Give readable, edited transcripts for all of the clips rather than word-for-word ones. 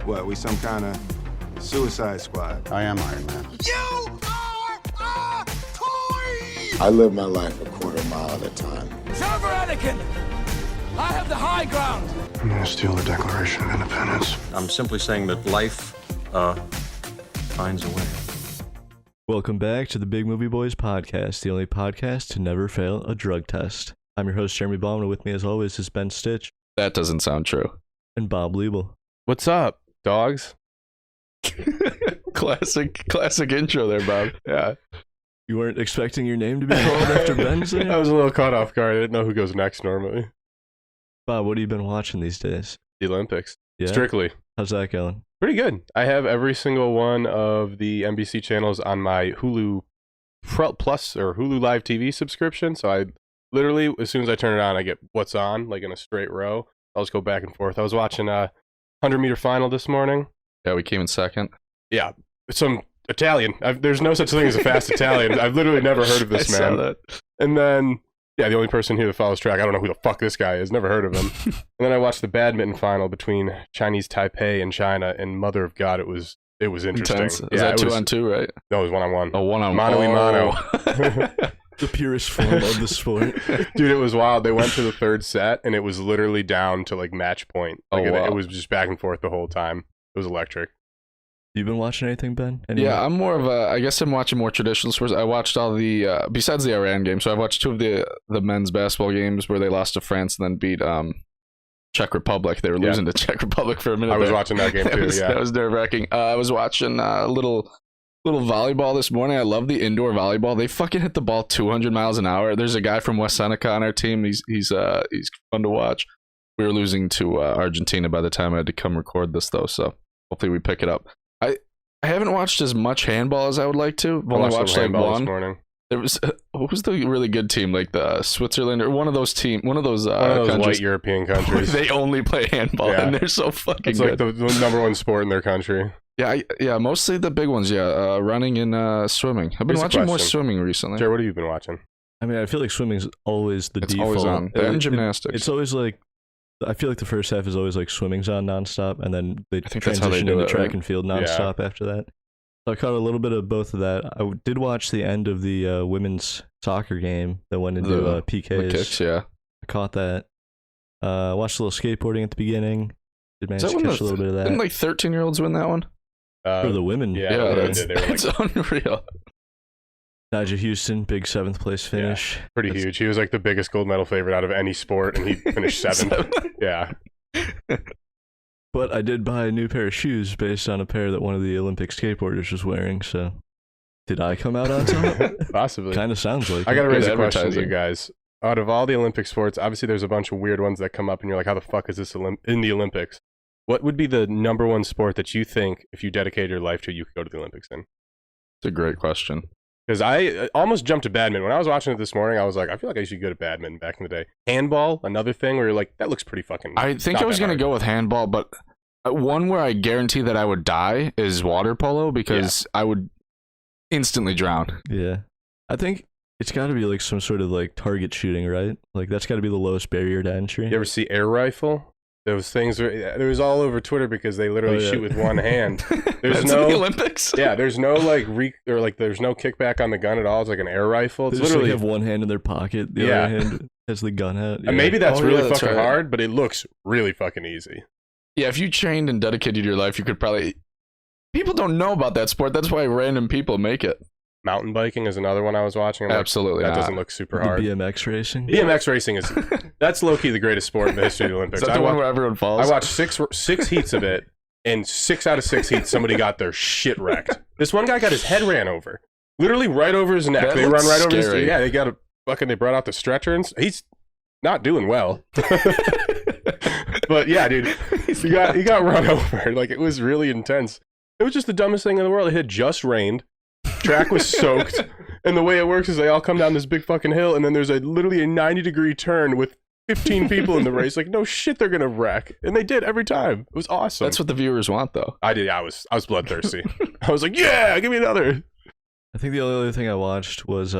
What, we some kind of suicide squad? I am Iron Man. You are a toy! I live my life a quarter mile at a time. Server Anakin! I have the high ground! I'm gonna steal the Declaration of Independence. I'm simply saying that life, finds a way. Welcome back to the Big Movie Boys podcast, the only podcast to never fail a drug test. I'm your host, Jeremy Baum, and with me as always is Ben Stitch. That doesn't sound true. And Bob Liebel. What's up, dogs? Classic intro there, Bob. Yeah. You weren't expecting your name to be called after Ben's name? I was a little caught off guard. I didn't know who goes next normally. Bob, what have you been watching these days? The Olympics. Yeah? Strictly. How's that going? Pretty good. I have every single one of the NBC channels on my Hulu Plus or Hulu Live TV subscription. So I literally, as soon as I turn it on, I get what's on, like in a straight row. I'll just go back and forth. I was watching a 100-meter final this morning. Yeah, we came in second. Yeah. Some Italian. There's no such thing as a fast Italian. I've literally never heard of this man. Saw that. And then, yeah, the only person here that follows track, I don't know who the fuck this guy is. Never heard of him. And then I watched the badminton final between Chinese Taipei and China, and mother of God, it was interesting. Intense. Is that 2-on-2, right? No, it was 1-on-1. Oh, 1-on-1. Mano-y-mano. The purest form of the sport. Dude, it was wild. They went to the third set, and it was literally down to like match point. Like, wow. It was just back and forth the whole time. It was electric. You been watching anything, Ben? Yeah, I'm more of a, I guess I'm watching more traditional sports. I watched all the, besides the Iran game, so I've watched two of the men's basketball games where they lost to France and then beat Czech Republic. They were losing to Czech Republic for a minute. I was watching that game too, That was nerve-wracking. I was watching a little volleyball this morning. I love the indoor volleyball. They fucking hit the ball 200 miles an hour. There's a guy from West Seneca on our team. He's fun to watch. We were losing to Argentina by the time I had to come record this, though, so hopefully we pick it up. I haven't watched as much handball as I would like to. I've only watched like one. This morning. There was what was the really good team, like the Switzerland or one of those white European countries. They only play handball and they're so fucking it's good. It's like the number one sport in their country. Yeah, mostly the big ones. Yeah, running and swimming. I've been watching more swimming recently. Jared, what have you been watching? I mean, I feel like swimming's always the default. Always on. And gymnastics. It's always like, I feel like the first half is always like swimming's on nonstop, and then they transition into track and field nonstop after that. So I caught a little bit of both of that. I did watch the end of the women's soccer game that went into PKs. The kicks, yeah. I caught that. Watched a little skateboarding at the beginning. Did manage to catch a little bit of that. Didn't like 13-year-olds win that one? For the women. Yeah, that's unreal. Nigel Houston, big 7th place finish. Yeah, pretty huge. He was like the biggest gold medal favorite out of any sport, and he finished 7th. Yeah. But I did buy a new pair of shoes based on a pair that one of the Olympic skateboarders was wearing, so did I come out on top? Possibly. Kind of sounds like I got to raise a question to advertising. you guys. Out of all the Olympic sports, obviously there's a bunch of weird ones that come up, and you're like, how the fuck is this in the Olympics? What would be the number one sport that you think, if you dedicated your life to, you could go to the Olympics in? It's a great question. Because I almost jumped to badminton. When I was watching it this morning, I was like, I feel like I should go to badminton back in the day. Handball, another thing where you're like, that looks pretty fucking... I think I was going to go with handball, but one where I guarantee that I would die is water polo, because I would instantly drown. Yeah. I think it's got to be like some sort of like target shooting, right? Like that's got to be the lowest barrier to entry. You ever see air rifle? Those things it was all over Twitter because they literally shoot with one hand. There's That's no in the Olympics. Yeah, there's no there's no kickback on the gun at all. It's like an air rifle. It's They literally just, like, have one hand in their pocket, the other hand has the gun out. Yeah. And maybe that's really that's fucking right. hard, but it looks really fucking easy. Yeah, if you trained and dedicated your life, you could probably... People don't know about that sport. That's why random people make it. Mountain biking is another one I was watching. Absolutely that not. doesn't look super The hard. BMX racing. BMX racing is that's low-key the greatest sport in the history of the Olympics. Is that the one where everyone falls? I watched six heats of it, and 6 out of 6 heats somebody got their shit wrecked. This one guy got his head ran over, literally right over his neck. That They run right over his scary. Yeah, they brought out the stretcher, and he's not doing well. But yeah, dude, he got run over. Like, it was really intense. It was just the dumbest thing in the world. It had just rained. Track was soaked, and the way it works is they all come down this big fucking hill, and then there's literally a 90-degree turn with 15 people in the race. Like, no shit, they're gonna wreck, and they did every time. It was awesome. That's what the viewers want, though. I did. I was bloodthirsty. I was like, yeah, give me another. I think the only other thing I watched was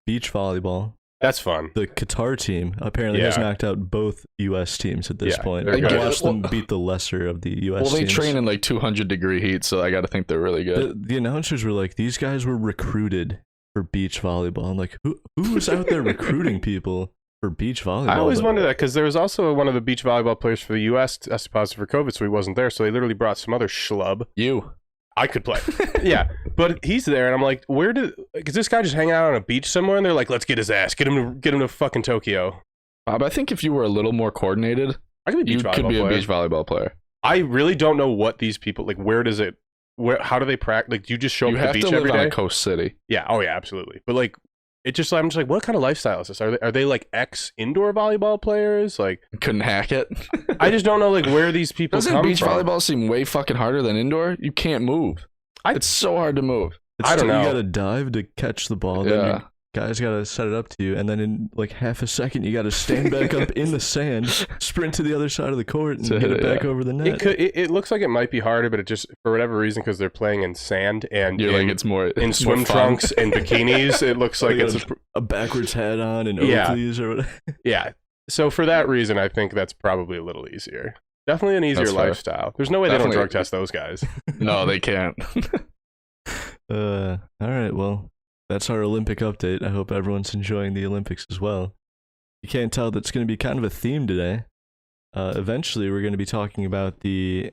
beach volleyball. That's fun. The Qatar team apparently has knocked out both U.S. teams at this point. they're I good. watched them beat the lesser of the U.S. Well, they teams. train in like 200-degree heat, so I got to think they're really good. The announcers were like, these guys were recruited for beach volleyball. I'm like, who was out there recruiting people for beach volleyball? I always wonder that because there was also one of the beach volleyball players for the U.S. tested positive for COVID, so he wasn't there. So they literally brought some other schlub. You. I could play. Yeah, but he's there, and I'm like, is this guy just hanging out on a beach somewhere? And they're like, let's get his ass, get him to fucking Tokyo. But I think if you were a little more coordinated, you could be a beach volleyball player. I really don't know what these people like. How do they practice? Like, do you just show up at the beach every day? You have to live on a coast city. Yeah. Oh yeah, absolutely. But like, I'm just like, what kind of lifestyle is this? Are they like ex-indoor volleyball players? Like, couldn't hack it. I just don't know like where these people Doesn't come beach from. volleyball seem way fucking harder than indoor? You can't move. It's so hard to move. I don't know. You gotta dive to catch the ball. Then your guys gotta set it up to you, and then in like half a second, you gotta stand back up in the sand, sprint to the other side of the court, and get it back over the net. It looks like it might be harder, but it just for whatever reason because they're playing in sand and it's more in swim trunks and bikinis. It looks like it's a backwards hat on and Oakleys or whatever. Yeah. So for that reason, I think that's probably a little easier. Definitely an easier lifestyle. There's no way they don't drug test those guys. No, they can't. All right, well, that's our Olympic update. I hope everyone's enjoying the Olympics as well. You can't tell that's going to be kind of a theme today. Eventually, we're going to be talking about the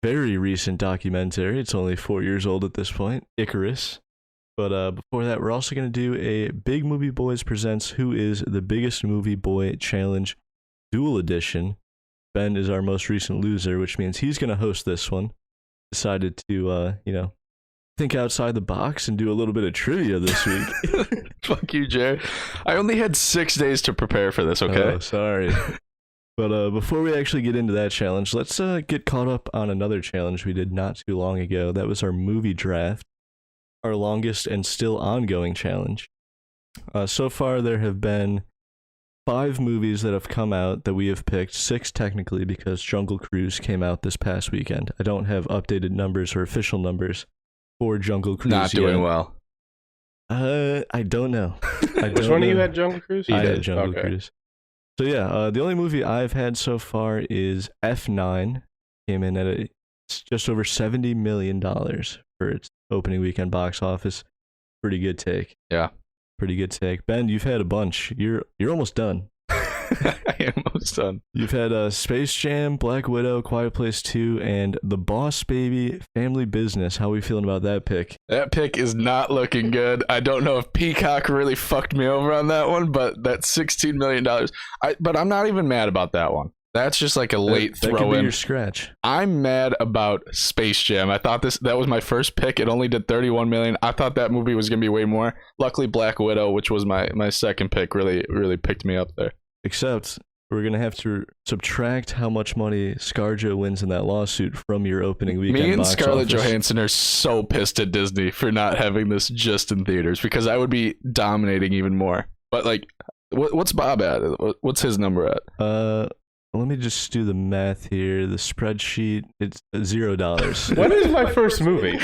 very recent documentary. It's only 4 years old at this point, Icarus. But before that, we're also going to do a Big Movie Boys Presents Who is the Biggest Movie Boy Challenge Dual Edition. Ben is our most recent loser, which means he's going to host this one. Decided to, think outside the box and do a little bit of trivia this week. Fuck you, Jay. I only had 6 days to prepare for this, okay? Oh, sorry. But before we actually get into that challenge, let's get caught up on another challenge we did not too long ago. That was our movie draft, our longest and still ongoing challenge. So far, there have been 5 movies that have come out that we have picked, 6 technically because Jungle Cruise came out this past weekend. I don't have updated numbers or official numbers for Jungle Cruise Not doing well. I don't know. Which one of you had Jungle Cruise? I had Jungle Cruise. So yeah, the only movie I've had so far is F9. Came in at just over $70 million for its opening weekend box office. Pretty good take. Yeah. Pretty good take. Ben, you've had a bunch. You're almost done. I am almost done. You've had Space Jam, Black Widow, Quiet Place 2, and The Boss Baby, Family Business. How are we feeling about that pick? That pick is not looking good. I don't know if Peacock really fucked me over on that one, but that's $16 million. But I'm not even mad about that one. That's just like a late throw in. That could be your scratch. I'm mad about Space Jam. I thought that was my first pick. It only did 31 million. I thought that movie was gonna be way more. Luckily, Black Widow, which was my second pick, really picked me up there. Except we're gonna have to subtract how much money ScarJo wins in that lawsuit from your opening weekend. Me and box Scarlett office. Johansson are so pissed at Disney for not having this just in theaters because I would be dominating even more. But like, what's Bob at? What's his number at? Let me just do the math here. The spreadsheet, it's $0. When is my first movie?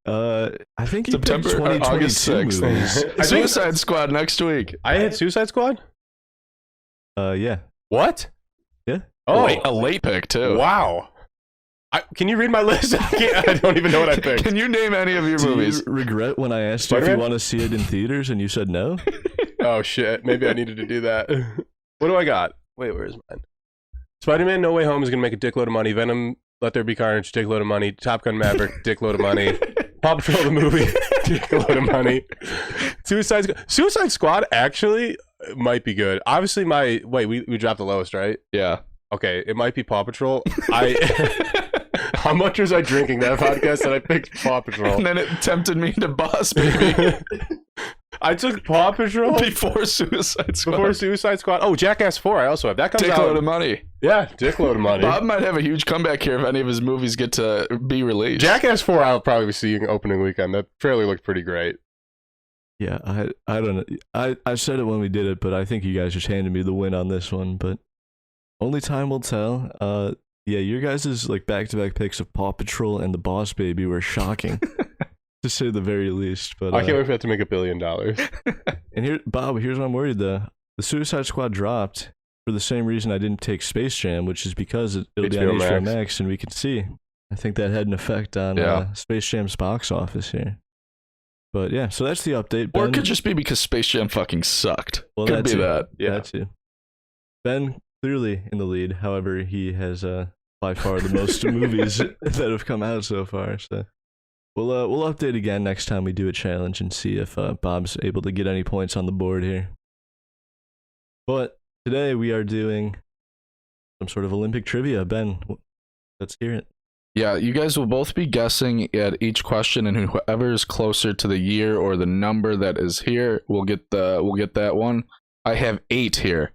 I think September, 2022 August 6th. movies. Suicide Squad next week. I had Suicide Squad? Yeah. What? Yeah. Oh, a late pick too. Wow. Can you read my list? I don't even know what I picked. Can you name any of your movies? Do you regret when I asked you if you want to see it in theaters and you said no? Oh shit, maybe I needed to do that. What do I got? Wait, where is mine? Spider-Man No Way Home is going to make a dickload of money. Venom, Let There Be Carnage, dickload of money. Top Gun Maverick, dickload of money. Paw Patrol the movie, dickload of money. Suicide Squad actually might be good. Obviously, we dropped the lowest, right? Yeah. Okay, it might be Paw Patrol. How much was I drinking that podcast that I picked Paw Patrol? And then it tempted me to Boss Baby. I took Paw Patrol before Suicide Squad. Oh, Jackass 4. I also have that. Comes out. Dickload of money. Yeah, dickload of money. Bob might have a huge comeback here if any of his movies get to be released. Jackass 4 I'll probably be seeing opening weekend. That fairly looked pretty great. Yeah, I don't know. I said it when we did it, but I think you guys just handed me the win on this one. But only time will tell. Yeah, your guys' like back-to-back picks of Paw Patrol and The Boss Baby were shocking. to say the very least. But I can't wait for that to make $1 billion. And here, Bob, here's what I'm worried though. The Suicide Squad dropped for the same reason I didn't take Space Jam, which is because it'll be on HBO Max, and we can see. I think that had an effect on Space Jam's box office here. But yeah, so that's the update. Ben, or it could just be because Space Jam fucking sucked. Well, could be that. Yeah, that too. Ben clearly in the lead. However, he has by far the most movies that have come out so far. So we'll update again next time we do a challenge and see if Bob's able to get any points on the board here. But today we are doing some sort of Olympic trivia. Ben, let's hear it. Yeah, you guys will both be guessing at each question, and whoever is closer to the year or the number that is here will get that one. I have 8 here,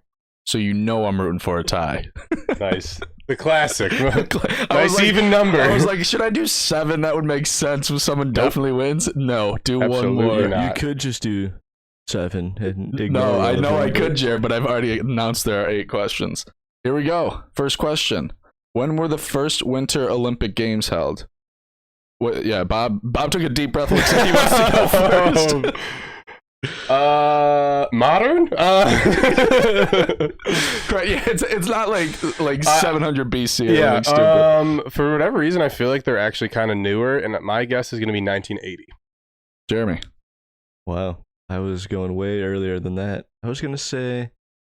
so you know I'm rooting for a tie. Nice, the classic. Nice even number. I was like, should I do 7? That would make sense. If someone definitely wins, no, do Absolutely one more. not. You could just do 7 and ignore. No, I know I could, Jared, but I've already announced there are 8 questions. Here we go. First question. When were the first Winter Olympic Games held? What, yeah, Bob took a deep breath. Looks like he wants to go first. Modern? Right, yeah, it's not like 700 BC. Yeah, for whatever reason, I feel like they're actually kind of newer, and my guess is going to be 1980. Jeremy. Wow, I was going way earlier than that. I was going to say,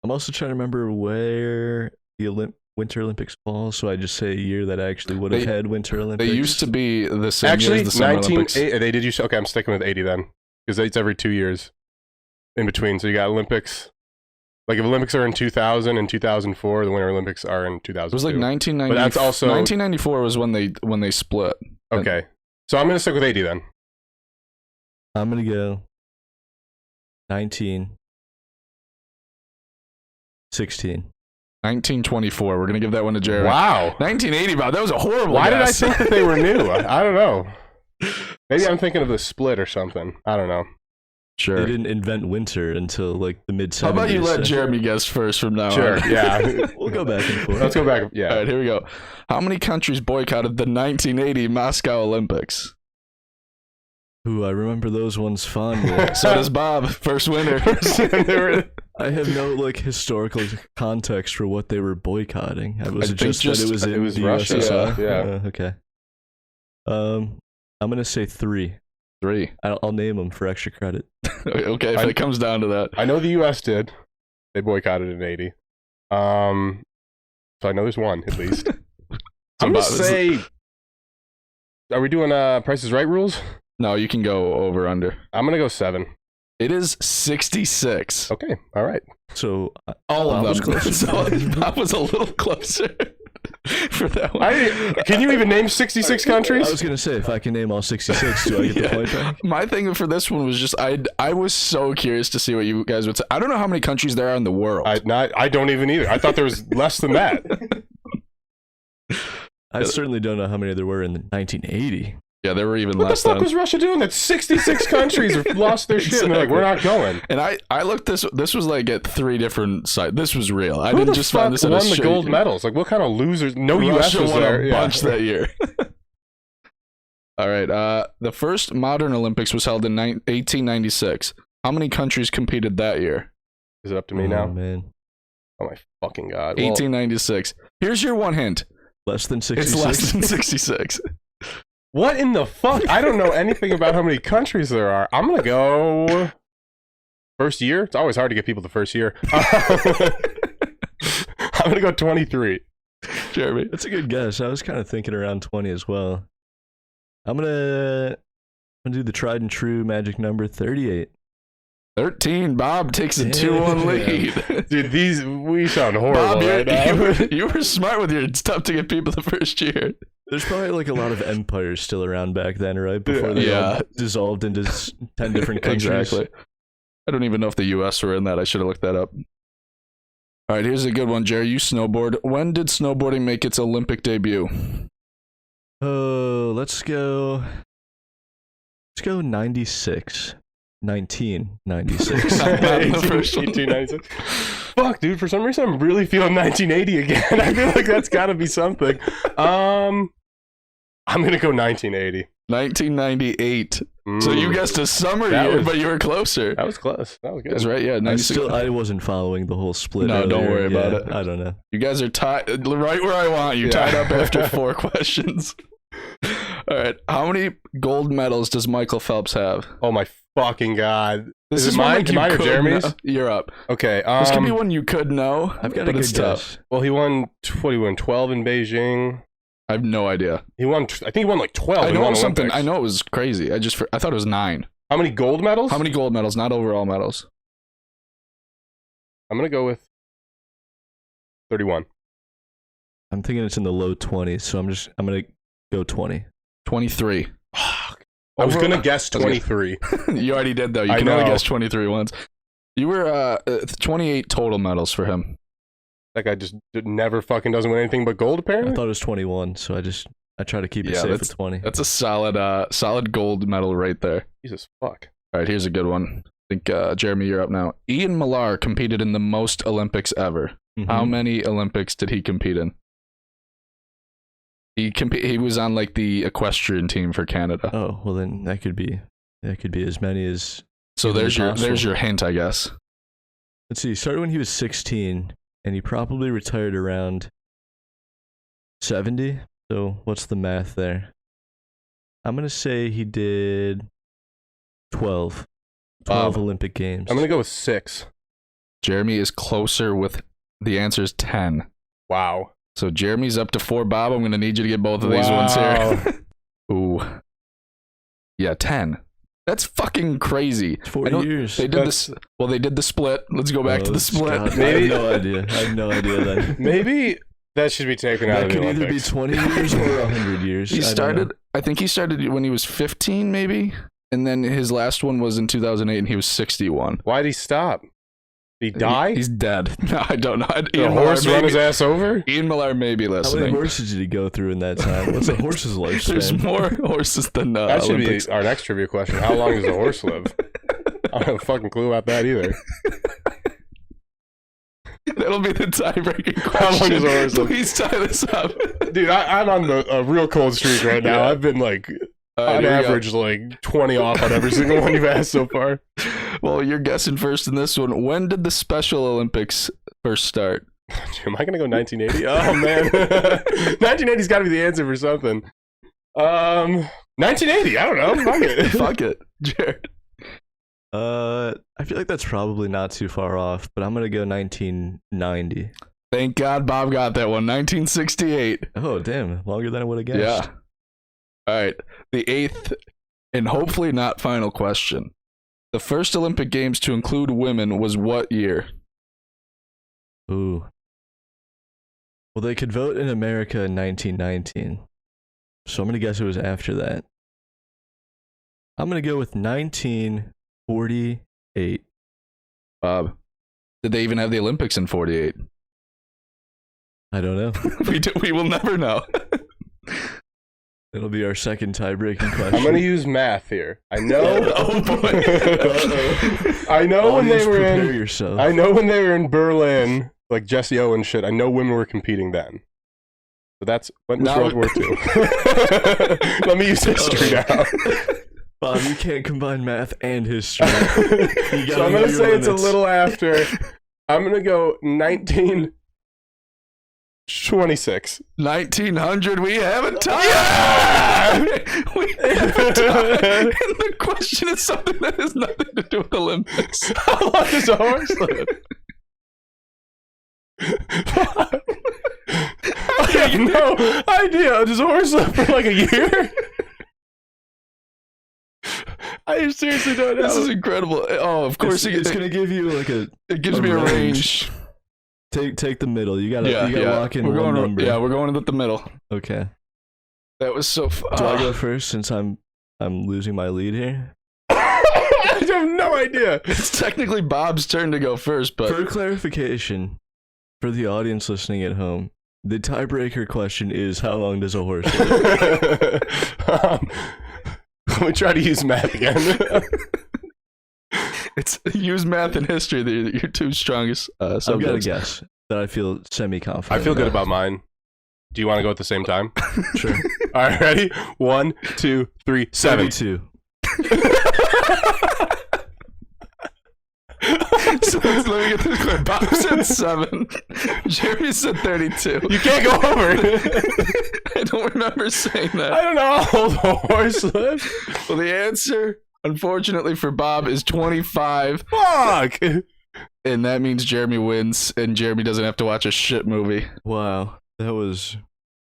I'm also trying to remember where the Winter Olympics fall, so I just say a year that I actually would have had Winter Olympics. They used to be the same Actually, year as the Summer Olympics. They did use. Okay, I'm sticking with 80 then, because it's every 2 years in between. So you got Olympics. Like if Olympics are in 2000 and 2004, the Winter Olympics are in 2000. It was like 1990. But that's also 1994 was when they split. Okay, so I'm gonna stick with 80 then. I'm gonna go 1916. 1924. We're gonna give that one to Jared. Wow. 1980. Bob, that was a horrible. Why guess. did I think that they were new? I don't know. Maybe I'm thinking of the split or something. I don't know. Sure. They didn't invent winter until like the mid-70s. How about you let Jeremy guess first from now Sure. on? Yeah. We'll go back and forth. Let's go back. Yeah. All right, here we go. How many countries boycotted the 1980 Moscow Olympics? Ooh, I remember those ones fondly. So does Bob. First winner. I have no like historical context for what they were boycotting. It was I just think that it was in the Russia. USSR. Yeah. Okay. I'm gonna say 3. 3. I'll name them for extra credit. Okay, if it comes down to that. I know the U.S. did. They boycotted in 80. So I know there's one at least. I'm gonna say. Are we doing Price is Right rules? No, you can go over under. I'm gonna go 7. It is 66. Okay. All right. So All Bob of was them. closer. So Bob was a little closer for that one. Can you even name 66 countries? I was gonna say if I can name all 66, do I get the point back? My thing for this one was just I was so curious to see what you guys would say. I don't know how many countries there are in the world. I don't even either. I thought there was less than that. I certainly don't know how many there were in 1980. Yeah, there were even What the less fuck than. was Russia doing? That 66 countries have lost their shit, and they're like, we're not going. And I looked this was like at 3 different sites. This was real. I Who didn't the just fuck find this at won a the straight- gold medals? Like, what kind of losers? No U.S. Russia was won there. a Yeah. bunch that year. All right. The first modern Olympics was held in 1896. How many countries competed that year? Is it up to me Oh, now? man. Oh my fucking god! Well, 1896. Here's your one hint. Less than 66. It's less than 66. what in the fuck? I don't know anything about how many countries there are. I'm gonna go first year. It's always hard to get people the first year. I'm gonna go 23. Jeremy. That's a good guess. I was kind of thinking around 20 as well. I'm gonna do the tried and true magic number 38. 13. Bob takes a 2-1 lead. Dude, we sound horrible Bob, right now. you were smart with your. It's tough to get people the first year. There's probably like a lot of empires still around back then, right? Before they all dissolved into 10 different countries. Exactly. I don't even know if the U.S. were in that. I should have looked that up. All right, here's a good one, Jerry. You snowboard. When did snowboarding make its Olympic debut? Oh, let's go 96. 1996. Not the first one. 1896. Fuck, dude. For some reason, I'm really feeling 1980 again. I feel like that's got to be something. I'm gonna go 1980. 1998. So you guessed a summer year, but you were closer. That was close. That was good. That's right. Yeah, 96. I wasn't following the whole split. No, don't earlier. worry about it. I don't know. You guys are tied right where I want you. Tied up after 4 questions. All right. How many gold medals does Michael Phelps have? Oh my fucking god! This is mine. Am I or Jeremy's? You're up. Okay. This could be one you could know. I've got but a it's good tough. guess. Well, he won 12 in Beijing. I have no idea. He won. I think he won like 12. I know in something. Olympics. I know it was crazy. I thought it was 9. How many gold medals? How many gold medals? Not overall medals. I'm gonna go with 31. I'm thinking it's in the low 20s, so I'm gonna go 20. 23. I was gonna guess 23. You already did though. You I can only know. guess 23 once. You were 28 total medals for him. That guy just never fucking doesn't win anything but gold. I Apparently. thought it was 21, so I try to keep it safe at 20. That's a solid gold medal right there. Jesus fuck. All right, here's a good one. I think Jeremy, you're up now. Ian Millar competed in the most Olympics ever. Mhm. How many Olympics did he compete in? He was on like the equestrian team for Canada. Oh, well then that could be as many as. So there's possible. your hint, I guess. Let's see. He started when he was 16, and he probably retired around 70. So what's the math there? I'm gonna say he did 12 Olympic Games. I'm gonna go with 6. Jeremy is closer with the answers 10. Wow. So Jeremy's up to 4. Bob, I'm gonna need you to get both of these ones here. Ooh. Yeah, 10. That's fucking crazy. It's 40 years. They did this. Well, they did the split. Let's go back to the split. God, Maybe- I have no idea then. Maybe that should be taken out That of the could either be Olympics. 20 years or 100 years. I think he started when he was 15, maybe. And then his last one was in 2008, and he was 61. Why'd he stop? Did he die? He's dead. No, I don't know. Did a horse run his ass over? Ian Millar may be How many listening. horses did he go through in that time? What's a horse's lifespan? There's more horses than That should Olympics. be our next trivia question. How long does a horse live? I don't have a fucking clue about that either. That'll be the tiebreaking question. How long does a horse live? Please tie this up. Dude, I'm on a real cold streak right now. Yeah. I've been like, All right, on here we go. average, like 20 off on every single one you've asked so far. Well, you're guessing first in this one. When did the Special Olympics first start? Am I going to go 1980? Oh, man. 1980's got to be the answer for something. 1980. I don't know. Fuck it. Fuck it. Jared. I feel like that's probably not too far off, but I'm gonna go 1990. Thank God Bob got that one. 1968. Oh, damn, longer than I would have guessed. Yeah. All right. The 8th and hopefully not final question. The first Olympic Games to include women was what year? Ooh. Well, they could vote in America in 1919, so I'm gonna guess it was after that. I'm gonna go with 1948. Bob. Did they even have the Olympics in 48? I don't know. We will never know. It'll be our second tie-breaking question. I'm going to use math here. I know. Oh, boy. I know when they Audience, were prepare in. yourself. I know when they were in Berlin, like Jesse Owens shit. I know women were competing then. So that's when was Now- World War II. Let me use history now. Bob, you can't combine math and history. So I'm going to say it's a little after. I'm going to go 1926. 1900, we have a tie! We have a tie! And the question is something that has nothing to do with Olympics. How long does a horse live? I have no idea. Does a horse live for like a year? I seriously don't know. This is incredible. Oh, of course it's gonna give you like a. it gives me a range. Take the middle. You gotta lock in we're one going, number. Yeah, we're going with the middle. Okay. That was so fun. Do I go first since I'm losing my lead here? I have no idea. It's technically Bob's turn to go first, but For clarification, for the audience listening at home, the tiebreaker question is how long does a horse live? Let me try to use math again. it's use math and history. They're your two strongest I've got a subjects. guess that I feel semi-confident. I feel good about mine. Do you want to go at the same time? Sure. All right, ready? 1, 2, 3, 7. 72. So let me get this clear. Bob said 7. Jeremy said 32. You can't go over. I don't remember saying that. I don't know how old a horse lives. Well, the answer, unfortunately for Bob, is 25. Fuck. And that means Jeremy wins, and Jeremy doesn't have to watch a shit movie. Wow. That was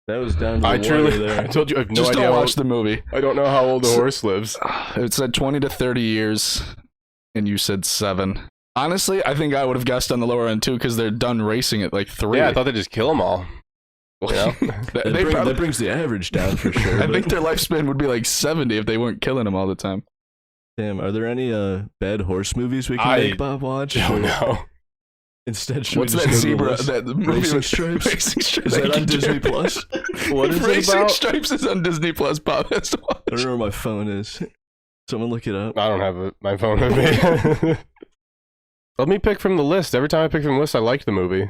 down to I the truly, wire there. I told you, I have no Just idea. don't How watch old, the movie. I don't know how old the horse lives. It said 20 to 30 years, and you said 7. Honestly, I think I would have guessed on the lower end too, because they're done racing at like 3. Yeah, I thought they'd just kill them all. Well, That brings the average down for sure. I but- think their lifespan would be like 70 if they weren't killing them all the time. Damn, are there any bad horse movies we can I make Bob watch? don't know. Instead, should What's we that just go to the zebra? list? That movie Racing with- Stripes? Racing Stripes. Is that Thank on you, Disney Jeremy. Plus? What is it Racing about? Stripes is on Disney Plus. Bob has to watch. I don't know where my phone is. Someone look it up. I don't have my phone with me. Let me pick from the list. Every time I pick from the list, I like the movie.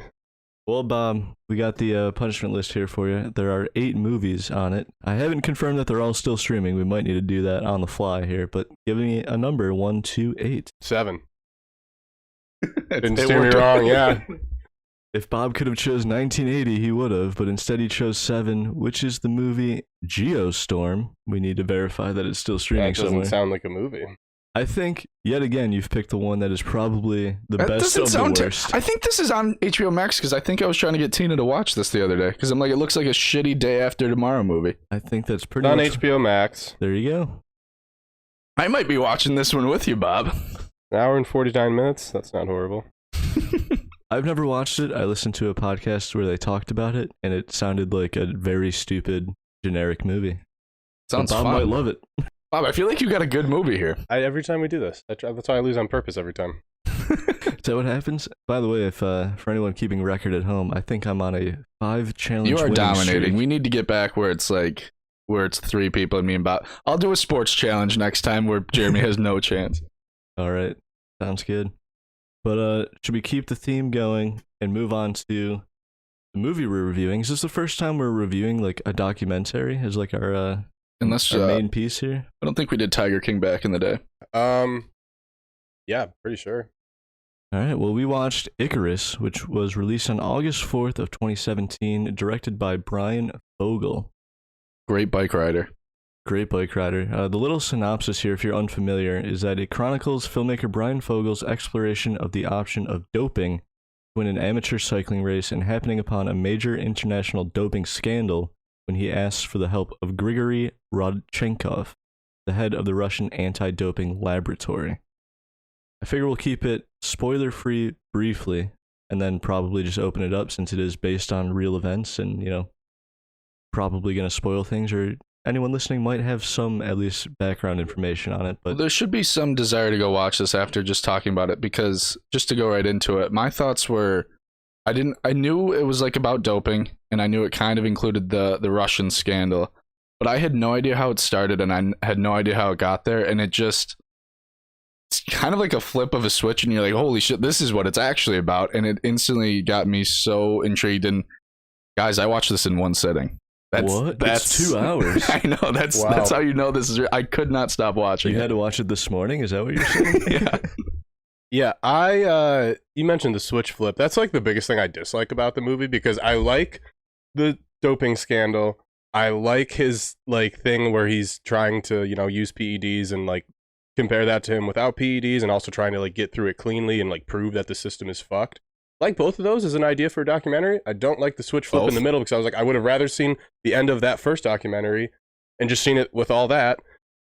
Well, Bob, we got the punishment list here for you. There are 8 movies on it. I haven't confirmed that they're all still streaming. We might need to do that on the fly here, but give me a number, 1, 2, 8. 7. Didn't It steer me worked out. wrong, yeah. If Bob could have chose 1980, he would have, but instead he chose 7, which is the movie Geostorm. We need to verify that it's still streaming That doesn't somewhere. sound like a movie. I think, yet again, you've picked the one that is probably the That best doesn't of sound the worst. I think this is on HBO Max because I think I was trying to get Tina to watch this the other day because I'm like, it looks like a shitty Day After Tomorrow movie. I think that's It's pretty on much... HBO Max. There you go. I might be watching this one with you, Bob. An hour and 49 minutes. That's not horrible. I've never watched it. I listened to a podcast where they talked about it, and it sounded like a very stupid, generic movie. Sounds But Bob fun. might love it. Bob, I feel like you got a good movie here. Every time we do this, that's why I lose on purpose every time. Is that what happens? By the way, if for anyone keeping record at home, I think I'm on a 5 challenge You are winning dominating. streak. We need to get back where it's 3 people and me and Bob. I'll do a sports challenge next time where Jeremy has no chance. All right, sounds good. But should we keep the theme going and move on to the movie we're reviewing? Is this the first time we're reviewing like a documentary as like our Unless main piece here? I don't think we did Tiger King back in the day. Yeah, pretty sure. All right, well, we watched Icarus, which was released on August 4th of 2017, directed by Brian Fogel. Great bike rider. Great bike rider. The little synopsis here, if you're unfamiliar, is that it chronicles filmmaker Brian Fogel's exploration of the option of doping to win an amateur cycling race and happening upon a major international doping scandal when he asks for the help of Grigory Rodchenkov, the head of the Russian anti-doping laboratory. I figure we'll keep it spoiler-free briefly, and then probably just open it up since it is based on real events and, probably going to spoil things, or anyone listening might have some, at least, background information on it. But There should be some desire to go watch this after just talking about it, because just to go right into it, my thoughts were, I knew it was like about doping, and I knew it kind of included the Russian scandal, but I had no idea how it started, and I had no idea how it got there, and it's kind of like a flip of a switch, and you're like, holy shit, this is what it's actually about, and it instantly got me so intrigued. And guys, I watched this in one sitting. It's 2 hours. I know, that's how you know this is real. I could not stop watching. You had to watch it this morning? Is that what you're saying? Yeah. Yeah, you mentioned the switch flip. That's like the biggest thing I dislike about the movie, because I like the doping scandal. I like his thing where he's trying to, use PEDs and compare that to him without PEDs, and also trying to get through it cleanly and prove that the system is fucked. Like both of those as an idea for a documentary. I don't like the switch flip in the middle, because I was like, I would have rather seen the end of that first documentary and just seen it with all that.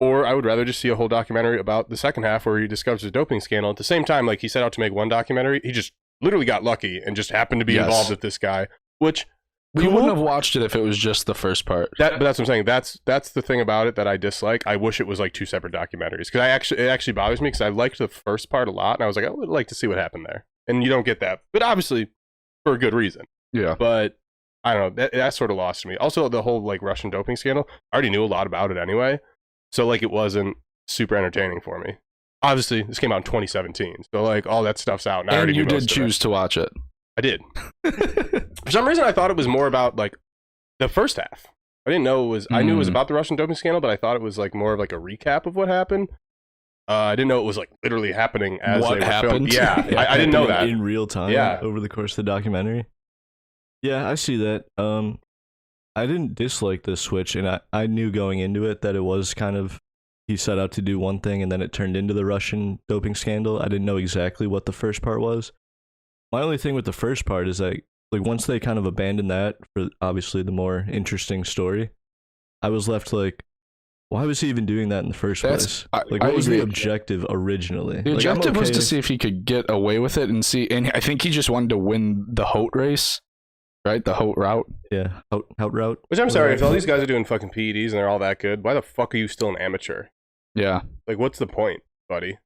Or I would rather just see a whole documentary about the second half where he discovers the doping scandal. At the same time, he set out to make one documentary. He just literally got lucky and just happened to be involved with this guy, which We wouldn't have watched it if it was just the first part. But that's what I'm saying. That's the thing about it that I dislike. I wish it was 2 separate documentaries, because it actually bothers me, because I liked the first part a lot, and I was like, I would like to see what happened there. And you don't get that, but obviously for a good reason. Yeah. But I don't know. That sort of lost me. Also, the whole Russian doping scandal. I already knew a lot about it anyway, so it wasn't super entertaining for me. Obviously, this came out in 2017, so all that stuff's out. And I already you knew did most of it. choose to watch it. I did. For some reason, I thought it was more about The first half. I didn't know it was. I knew it was about the Russian doping scandal, but I thought it was like more of like a recap of what happened. I didn't know it was like literally happening as what they were happened. filmed. Yeah, I didn't know that in real time. Yeah. Over the course of the documentary. Yeah, I see that. I didn't dislike this switch, and I knew going into it that it was kind of he set out to do one thing, and then it turned into the Russian doping scandal. I didn't know exactly what the first part was. My only thing with the first part is that like once they kind of abandoned that for obviously the more interesting story, I was left like, why was he even doing that in the first place? What was the objective originally? The objective was to see if he could get away with it and see. And I think he just wanted to win the Holt race, right? The Holt route. Yeah, Holt route. Which I'm sorry, if all these guys are doing fucking PEDs and they're all that good, why the fuck are you still an amateur? Yeah. Like, what's the point, buddy?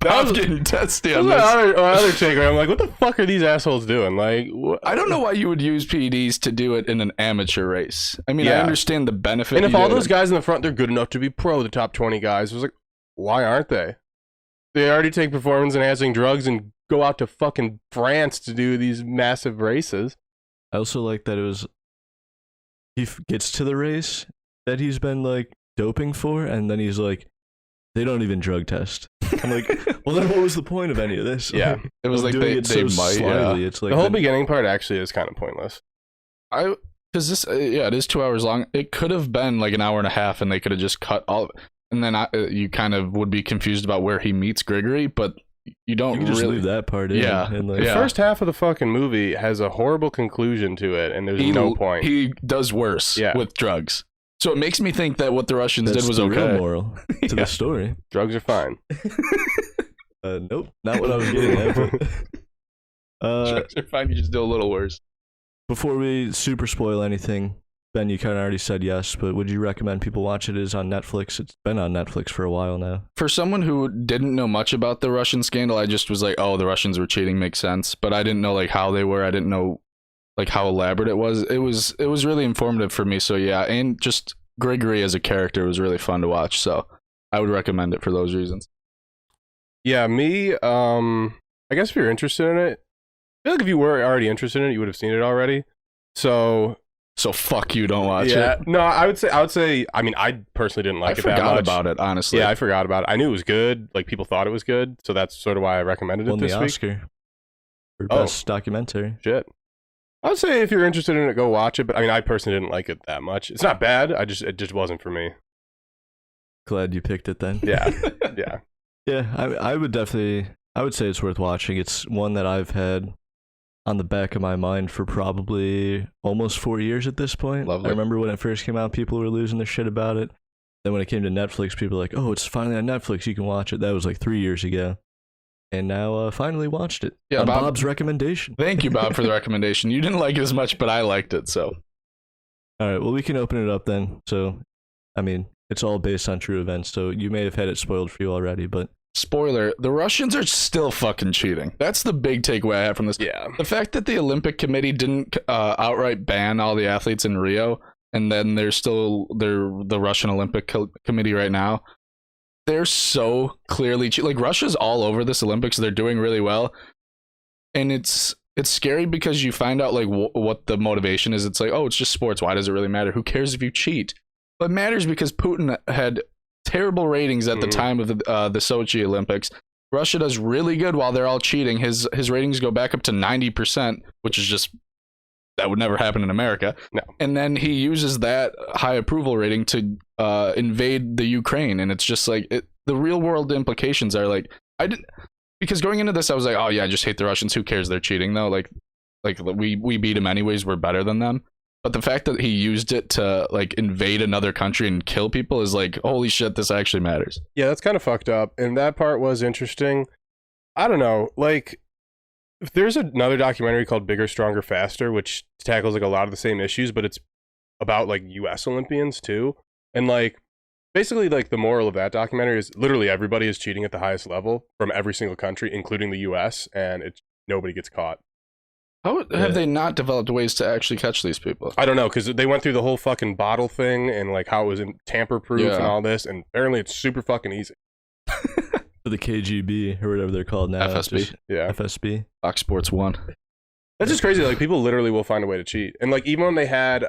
I was getting testy on my this. other take where I'm like, what the fuck are these assholes doing? Like, I don't know why you would use PEDs to do it in an amateur race. I mean, I Yeah. understand the benefit. And if all those guys in the front, they're good enough to be pro, the top 20 guys, it was like, why aren't they? They already take performance enhancing drugs and go out to fucking France to do these massive races. I also like that it was he gets to the race that he's been like doping for, and then he's like, they don't even drug test. I'm like, well, then what was the point of any of this? Yeah, it was like they might. Yeah. It's like the whole beginning part actually is kind of pointless. Because this, it is 2 hours long. It could have been like an hour and a half, and they could have just cut all of it. And then you kind of would be confused about where he meets Grigory, but you don't you can just really leave that part in. Yeah, and like, The first half of the fucking movie has a horrible conclusion to it, and there's no point. He does worse with drugs. So it makes me think that what the Russians that's did was the okay. real moral to the story. Drugs are fine. Nope, not what I was getting at. But, drugs are fine. You just do a little worse. Before we super spoil anything, Ben, you kind of already said yes, but would you recommend people watch it? It is on Netflix. It's been on Netflix for a while now. For someone who didn't know much about the Russian scandal, I just was like, oh, the Russians were cheating, makes sense. But I didn't know like how they were. I didn't know like how elaborate it was. It was really informative for me. So yeah, and just Grigory as a character was really fun to watch. So I would recommend it for those reasons. Yeah, me, I guess if you're interested in it, I feel like if you were already interested in it, you would have seen it already. So fuck you, don't watch it. No, I would say, I mean, I personally didn't like it that much. I forgot about it, honestly. Yeah, I forgot about it. I knew it was good. Like, people thought it was good. So that's sort of why I recommended it this week. Won the Oscar for best documentary. Shit. I would say if you're interested in it, go watch it. But I mean, I personally didn't like it that much. It's not bad. It just wasn't for me. Glad you picked it then. Yeah. Yeah. Yeah, I would say it's worth watching. It's one that I've had on the back of my mind for probably almost 4 years at this point. Lovely. I remember when it first came out, people were losing their shit about it. Then when it came to Netflix, people were like, oh, it's finally on Netflix, you can watch it. That was like 3 years ago. And now finally watched it. Yeah, on Bob's recommendation. Thank you, Bob, for the recommendation. You didn't like it as much, but I liked it, so. All right, well, we can open it up then. So, I mean, it's all based on true events, so you may have had it spoiled for you already, but... Spoiler, the Russians are still fucking cheating. That's the big takeaway I have from this. Yeah. The fact that the Olympic Committee didn't outright ban all the athletes in Rio, and then they're the Russian Olympic Committee right now. They're so clearly like Russia's all over this Olympics. They're doing really well, and it's scary because you find out like what the motivation is. It's like, oh, it's just sports. Why does it really matter? Who cares if you cheat? But it matters because Putin had terrible ratings at the time of the Sochi Olympics. Russia does really good while they're all cheating. His ratings go back up to 90%, which is just that would never happen in America. No. And then he uses that high approval rating to invade the Ukraine, and it's just like the real world implications are like because going into this I was like, oh yeah, I just hate the Russians. Who cares? They're cheating though. Like we beat them anyways. We're better than them. But the fact that he used it to like invade another country and kill people is like, holy shit, this actually matters. Yeah, that's kind of fucked up. And that part was interesting. I don't know. Like, if there's another documentary called Bigger, Stronger, Faster, which tackles like a lot of the same issues, but it's about like US Olympians too. And like, basically like the moral of that documentary is literally everybody is cheating at the highest level from every single country, including the US, and nobody gets caught. How have they not developed ways to actually catch these people? I don't know, because they went through the whole fucking bottle thing and like how it was tamper-proof and all this, and apparently it's super fucking easy. For the KGB or whatever they're called now. FSB. Yeah. FSB. Fox Sports 1. That's just crazy. Like people literally will find a way to cheat, and like even when they had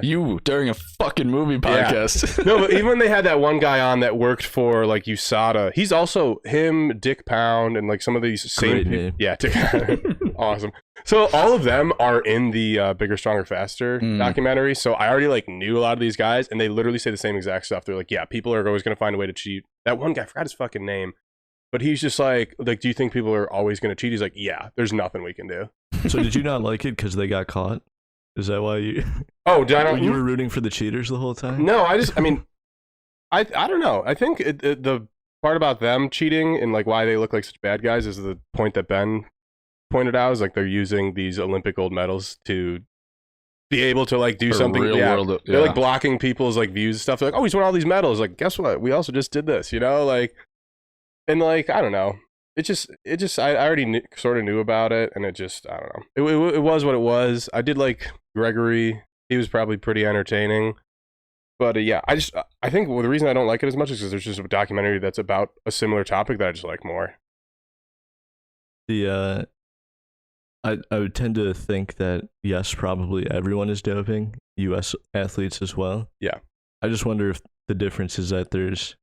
you during a fucking movie podcast. No, but even when they had that one guy on that worked for like USADA, he's also him, Dick Pound, and like some of these same people. Yeah, Dick Pound. Awesome. So all of them are in the Bigger, Stronger, Faster documentary. So I already like knew a lot of these guys, and they literally say the same exact stuff. They're like, yeah, people are always going to find a way to cheat. That one guy, I forgot his fucking name, but he's just like, do you think people are always going to cheat? He's like, yeah, there's nothing we can do. So did you not like it because they got caught? Is that why you? Oh, did I not? You were rooting for the cheaters the whole time? No, I don't know. I think the part about them cheating and like why they look like such bad guys is the point that Ben pointed out, is like they're using these Olympic gold medals to be able to like do something. World, they're like blocking people's like views and stuff. They're like, oh, he's won all these medals. Like, guess what? We also just did this, you know? Like, and like, I don't know. It just I already sort of knew about it, and it just, I don't know. It was what it was. I did like Gregory. He was probably pretty entertaining. But yeah, I think the reason I don't like it as much is because there's just a documentary that's about a similar topic that I just like more. I would tend to think that yes, probably everyone is doping, U.S. athletes as well. Yeah. I just wonder if the difference is that there's,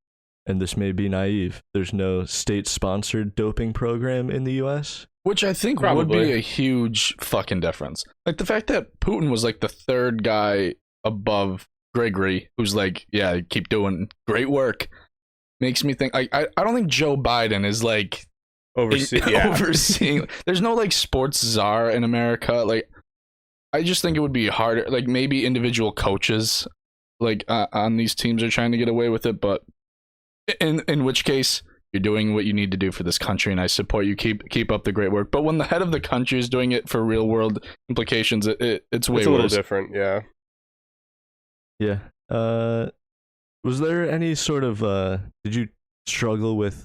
and this may be naive, there's no state-sponsored doping program in the U.S. Which I think would be a huge fucking difference. Like the fact that Putin was like the third guy above Gregory, who's like, yeah, keep doing great work, makes me think. I don't think Joe Biden is like overseeing. There's no like sports czar in America. Like, I just think it would be harder. Like maybe individual coaches, like on these teams are trying to get away with it, but in which case you're doing what you need to do for this country, and I support you. Keep up the great work. But when the head of the country is doing it for real world implications, it's way a little worse. Different. Yeah. Yeah. Was there any sort of did you struggle with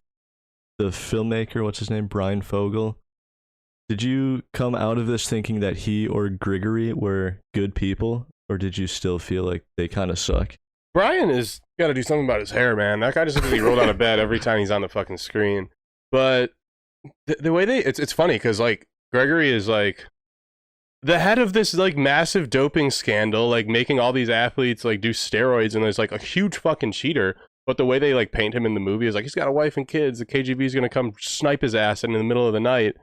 the filmmaker, what's his name, Brian Fogel? Did you come out of this thinking that he or Grigory were good people, or did you still feel like they kind of suck? Brian has got to do something about his hair, man. That guy just looks like he rolled out of bed every time he's on the fucking screen. But the way it's funny because like Gregory is like the head of this like massive doping scandal, like making all these athletes like do steroids, and there's like a huge fucking cheater. But the way they like paint him in the movie is like he's got a wife and kids. The KGB is gonna come snipe his ass in the middle of the night,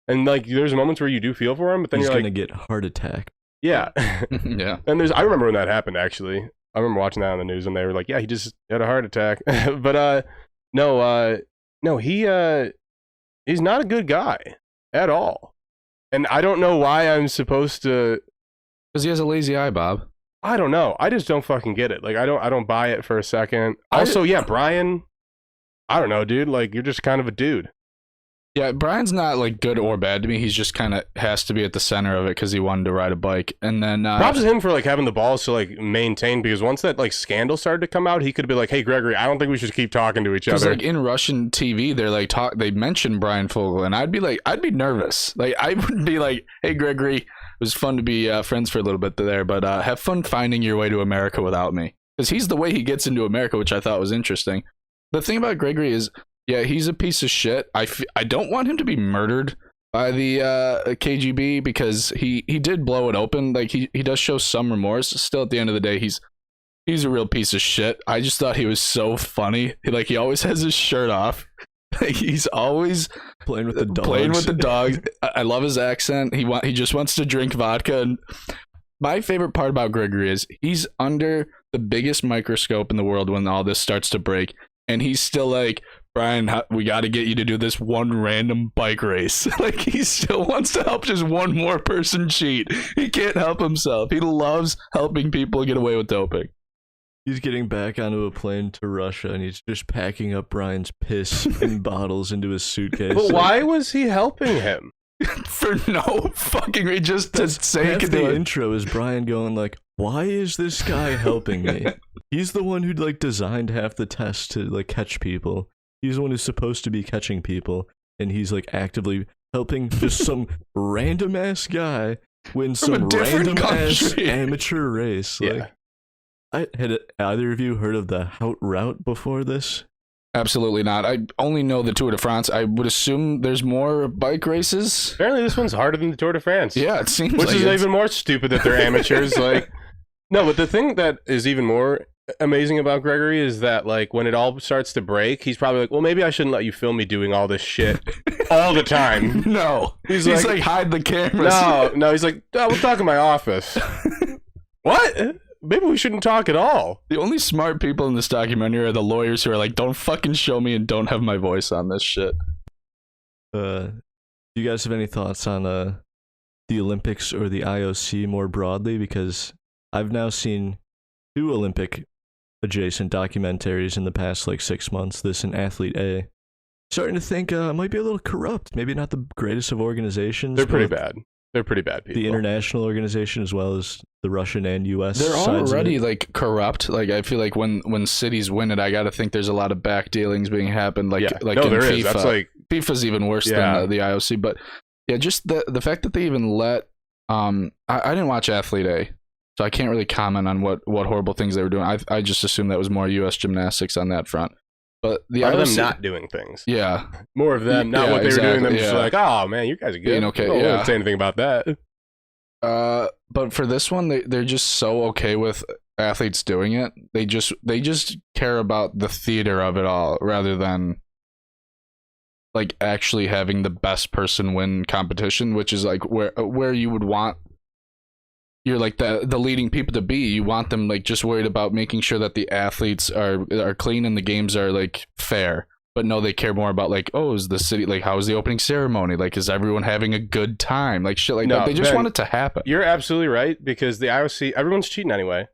and like there's moments where you do feel for him, but then he's you're gonna get heart attack. Yeah, yeah. And I remember when that happened actually. I remember watching that on the news, and they were like, "Yeah, he just had a heart attack." But no, he's not a good guy at all, and I don't know why I'm supposed to. Because he has a lazy eye, Bob. I don't know. I just don't fucking get it. Like, I don't buy it for a second. Also, yeah, Brian. I don't know, dude. Like, you're just kind of a dude. Yeah, Brian's not like good or bad to me. He's just kind of has to be at the center of it because he wanted to ride a bike. And then props to him for like having the balls to like maintain, because once that like scandal started to come out, he could be like, "Hey, Gregory, I don't think we should keep talking to each other." Like in Russian TV, they're like they mention Brian Fogel, and I'd be nervous. Like I would be like, "Hey, Gregory, it was fun to be friends for a little bit there, but have fun finding your way to America without me." Because he's the way he gets into America, which I thought was interesting. The thing about Gregory is, yeah, he's a piece of shit. I don't want him to be murdered by the KGB, because he did blow it open. Like he does show some remorse. Still, at the end of the day, he's a real piece of shit. I just thought he was so funny. He always has his shirt off. Like, he's always playing with the dogs. I love his accent. He just wants to drink vodka. And my favorite part about Gregory is he's under the biggest microscope in the world when all this starts to break, and he's still like, "Brian, we got to get you to do this one random bike race." Like, he still wants to help just one more person cheat. He can't help himself. He loves helping people get away with doping. He's getting back onto a plane to Russia, and he's just packing up Brian's piss in bottles into his suitcase. But why was he helping him? For no fucking reason, just to say the intro is Brian going like, "Why is this guy helping me?" He's the one who like designed half the tests to like catch people. He's the one who's supposed to be catching people, and he's like actively helping just some random ass guy win some random ass amateur race. Like, yeah. Had either of you heard of the Hout Route before this? Absolutely not. I only know the Tour de France. I would assume there's more bike races. Apparently, this one's harder than the Tour de France. Yeah, it seems which like is even more stupid that they're amateurs. Like, no, but the thing that is even more amazing about Gregory is that, like, when it all starts to break, he's probably like, well, maybe I shouldn't let you film me doing all this shit all the time. No. He's like, hide the cameras. No, he's like, oh, we'll talk in my office. What? Maybe we shouldn't talk at all. The only smart people in this documentary are the lawyers who are like, don't fucking show me and don't have my voice on this shit. Do you guys have any thoughts on the Olympics or the IOC more broadly? Because I've now seen 2 Olympic adjacent documentaries in the past like 6 months, this and Athlete A. Starting to think it might be a little corrupt. Maybe not the greatest of organizations. They're pretty bad. They're pretty bad people. The international organization as well as the Russian and U.S. They're sides already like corrupt. Like I feel like when cities win it, I got to think there's a lot of back dealings being happened. Like no, in there FIFA. is. That's like FIFA's even worse than the IOC. But yeah, just the fact that they even let I didn't watch Athlete A, so I can't really comment on what horrible things they were doing. I just assumed that was more U.S. gymnastics on that front. But the IOC, IOC, them not doing things. Yeah, more of them, not what they were doing. Them just like, oh man, you guys are good. Being okay, I won't say anything about that. But for this one, they're just so okay with athletes doing it. They just care about the theater of it all rather than like actually having the best person win competition, which is like where you would want you're like the leading people to be. You want them like just worried about making sure that the athletes are clean and the games are like fair. But no, they care more about like, oh, is the city like, how is the opening ceremony? Like, is everyone having a good time? Like shit like that. They just want it to happen. You're absolutely right, because the IOC, everyone's cheating anyway.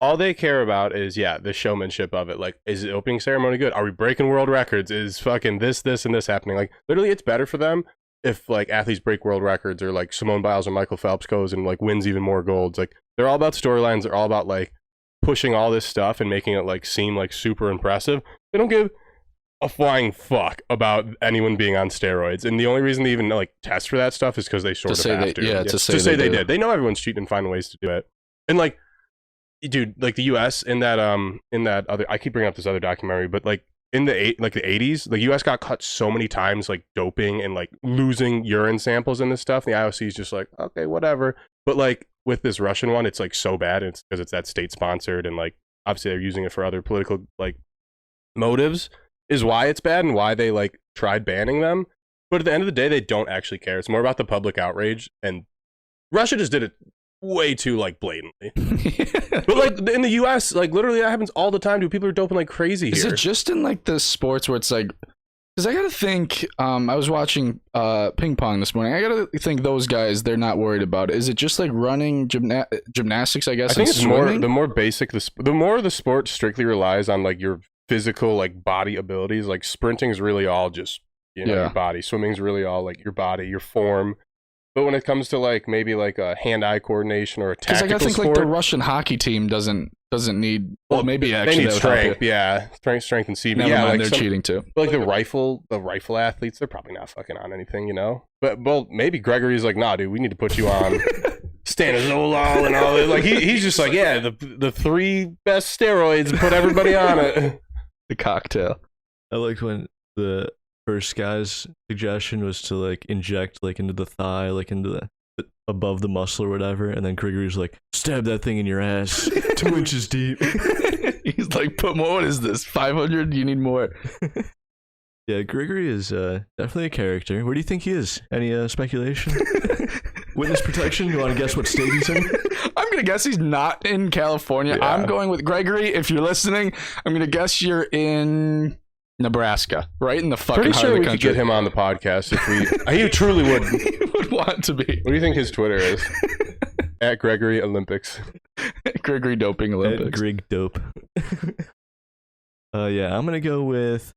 All they care about is the showmanship of it. Like, is the opening ceremony good? Are we breaking world records? Is fucking this and this happening? Like, literally, it's better for them if like athletes break world records, or like Simone Biles or Michael Phelps goes and like wins even more golds. Like, they're all about storylines. They're all about like pushing all this stuff and making it like seem like super impressive. They don't give a flying fuck about anyone being on steroids, and the only reason they even like test for that stuff is because they sort of have to. To say they did. They know everyone's cheating and finding ways to do it. And like, dude, like the U.S. in that other, I keep bringing up this other documentary, but like in the 80s, the U.S. got caught so many times like doping and like losing urine samples and this stuff. And the IOC is just like, okay, whatever. But like with this Russian one, it's like so bad. It's because it's that state sponsored, and like obviously they're using it for other political like motives, is why it's bad and why they like tried banning them. But at the end of the day, they don't actually care. It's more about the public outrage, and Russia just did it way too like blatantly. But like in the US, like literally that happens all the time, dude. People are doping like crazy here. Is it just in like the sports where it's like, because I gotta think, I was watching ping pong this morning, I gotta think those guys, they're not worried about it. Is it just like running, gymnastics, I guess? I think it's swimming? the more basic, the more the sport strictly relies on like your physical like body abilities. Like sprinting is really all just your body. Swimming's really all like your body, your form. But when it comes to like maybe like a hand-eye coordination or a tactical sport, because I gotta think like the Russian hockey team doesn't need. Well, maybe actually they need strength. Yeah, strength and speed. Never mind, like they're cheating too. But like the rifle athletes, they're probably not fucking on anything, you know. But well, maybe Gregory's like, nah, dude, we need to put you on stanozolol and all that. Like he's just like, yeah, the 3 best steroids, and put everybody on it. The cocktail. I liked when the first guy's suggestion was to like inject like into the thigh, like into the above the muscle or whatever, and then Gregory's like, stab that thing in your ass 2 inches deep. He's like, put more. What is this, 500? You need more. Yeah, Gregory is definitely a character. Where do you think he is? Any speculation? Witness protection? You want to guess what state he's in? I'm gonna guess he's not in California. Yeah. I'm going with Gregory. If you're listening, I'm gonna guess you're in Nebraska, right in the fucking heart of the country. We could get him on the podcast if we. He truly would. Would want to be. What do you think his Twitter is? At Gregory Olympics. Gregory Doping Olympics. At Greg Dope. Yeah, I'm gonna go with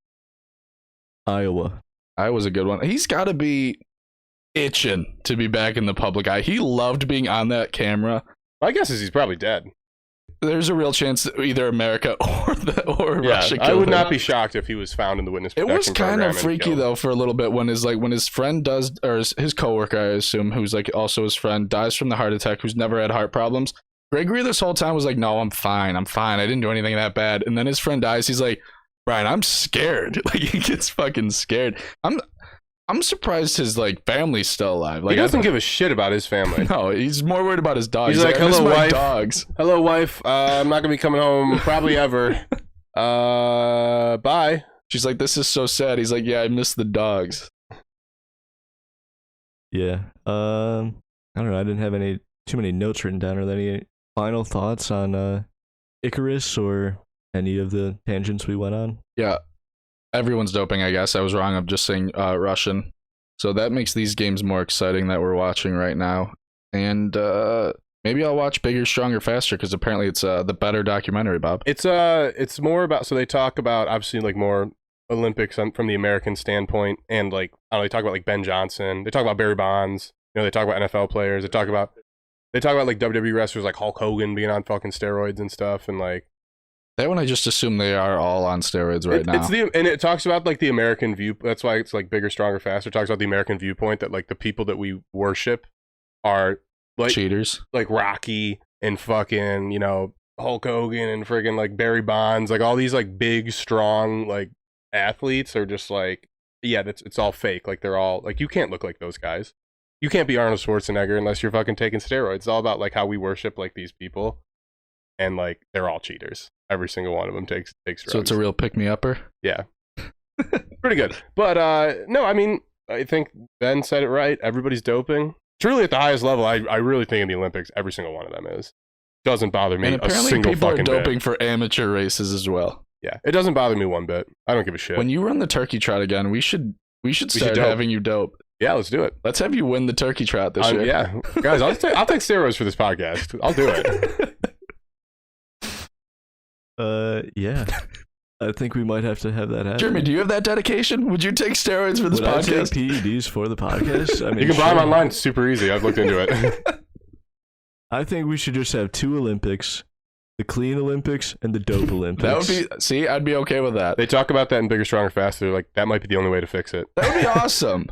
Iowa. Iowa's a good one. He's got to be itching to be back in the public eye. He loved being on that camera. My guess is he's probably dead. There's a real chance that either America or Russia killed I would him. not be shocked if he was found in the witness protection program. It was kind of freaky though for a little bit when his friend does, or his coworker, I assume, who's like also his friend, dies from the heart attack, who's never had heart problems. Gregory this whole time was like, no, I'm fine. I didn't do anything that bad. And then his friend dies. He's like, Brian, I'm scared. Like he gets fucking scared. I'm surprised his like family's still alive. Like he doesn't give a shit about his family. No, he's more worried about his dogs. He's like, "I miss hello, my wife. dogs. Hello, wife. I'm not gonna be coming home probably ever. Bye. She's like, this is so sad. He's like, yeah, I miss the dogs. Yeah. I don't know. I didn't have too many notes written down. Are there any final thoughts on Icarus or any of the tangents we went on? Yeah. Everyone's doping, I guess. I was wrong. I'm just saying Russian. So that makes these games more exciting that we're watching right now. And maybe I'll watch Bigger, Stronger, Faster because apparently it's the better documentary, Bob. It's more about, so they talk about obviously like more Olympics from the American standpoint, and like I don't know, they talk about like Ben Johnson. They talk about Barry Bonds. You know, they talk about NFL players. They talk about like WWE wrestlers like Hulk Hogan being on fucking steroids and stuff, and like that one I just assume they are all on steroids right now. And it talks about like the American view. That's why it's like Bigger, Stronger, Faster. It talks about the American viewpoint that like the people that we worship are like cheaters, like Rocky and fucking, you know, Hulk Hogan and friggin' like Barry Bonds, like all these like big, strong like athletes are just like, yeah, it's all fake. Like they're all like, you can't look like those guys. You can't be Arnold Schwarzenegger unless you're fucking taking steroids. It's all about like how we worship like these people, and like they're all cheaters. Every single one of them takes drugs. So it's a real pick-me-upper? Yeah. Pretty good. But no, I mean, I think Ben said it right. Everybody's doping. Truly at the highest level, I really think in the Olympics, every single one of them is. Doesn't bother me and a apparently single people fucking are doping bit. for amateur races as well. Yeah, it doesn't bother me one bit. I don't give a shit. When you run the turkey trot again, we should start dope. having you dope. Yeah, let's do it. Let's have you win the turkey trot this year. Yeah, guys, I'll take steroids for this podcast. I'll do it. Yeah. I think we might have to have that happen. Jeremy, do you have that dedication? Would you take steroids for this Would podcast? I take PEDs for the podcast? I mean, you can buy them online. It's super easy. I've looked into it. I think we should just have 2 Olympics, the clean Olympics and the dope Olympics. That would be, see, I'd be okay with that. They talk about that in Bigger, Stronger, Faster. Like, that might be the only way to fix it. That would be awesome.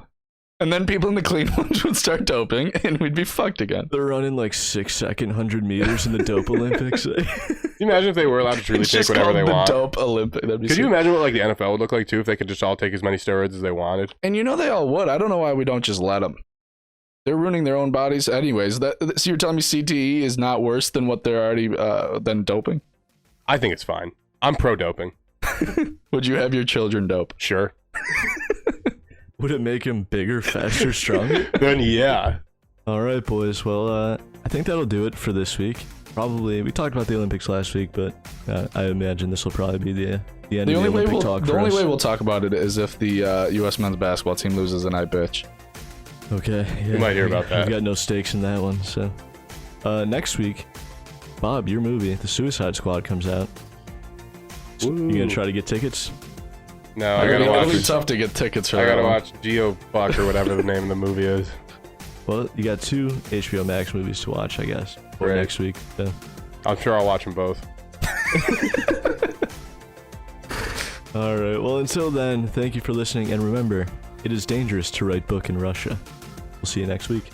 And then people in the clean ones would start doping, and we'd be fucked again. They're running like 6-second 100 meters in the dope Olympics. Can you imagine if they were allowed to truly take whatever they want? Dope Olympic. Could you imagine what like the NFL would look like too if they could just all take as many steroids as they wanted? And you know they all would. I don't know why we don't just let them. They're ruining their own bodies, anyways. So you're telling me CTE is not worse than what they're already than doping? I think it's fine. I'm pro doping. Would you have your children dope? Sure. Would it make him bigger, faster, stronger? Then yeah. All right, boys. Well, I think that'll do it for this week. Probably, we talked about the Olympics last week, but I imagine this will probably be the end of the Olympic talk for us. The only way we'll talk about it is if the U.S. men's basketball team loses and I bitch. Okay. Yeah, you might hear about that. We've got no stakes in that one. So, next week, Bob, your movie, The Suicide Squad, comes out. You gonna try to get tickets? No, I gotta watch. It'll be tough to get tickets for that. I gotta one. watch GeoBuck or whatever the name of the movie is. Well, you got 2 HBO Max movies to watch, I guess, for Right. next week. So. I'm sure I'll watch them both. All right. Well, until then, thank you for listening, and remember, it is dangerous to write book in Russia. We'll see you next week.